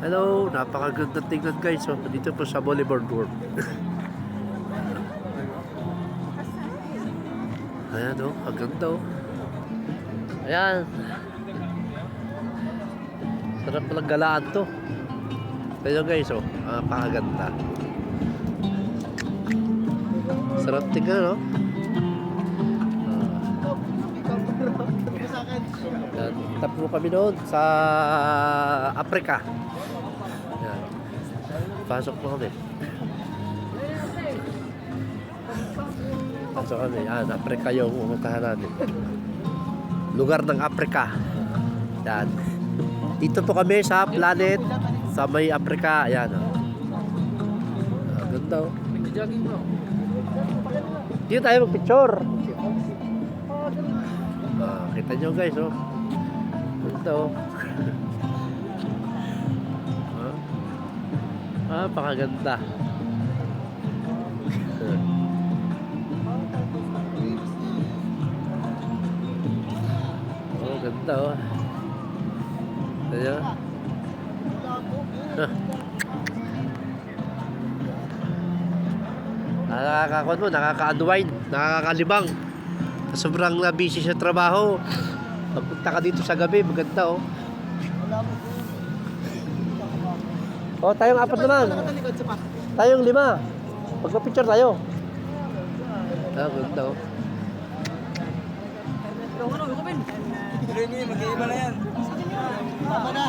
Hello, napakaganda tingnan guys. So, dito po sa Boulevard World. Ayan o, ang ganda o. Ayan. Sarap palang galaan to. Ayan guys o, napakaganda. Sarap tingnan o. Tapo kami doon sa Africa. Yan. Pasok po kami. Pasok kami. Yan, Africa yung pumuntahan natin. Lugar ng Africa. Yan. Dito po kami sa planet sa may Africa. Yan. Ganda o. Dito tayo mag-picture. Kita nyo guys oh. Ito pakaganda. Oh, ganda oh. Ayan. Nakakakon mo, nakaka-unwind, nakakakalibang. Sobrang busy sa trabaho. Pagpunta ka dito sa gabi, maganda oh. Oh, tayong apat naman. Tayong 5. Magpa-picture tayo. Maganda oh. Mag-iiba na yan. Tama na.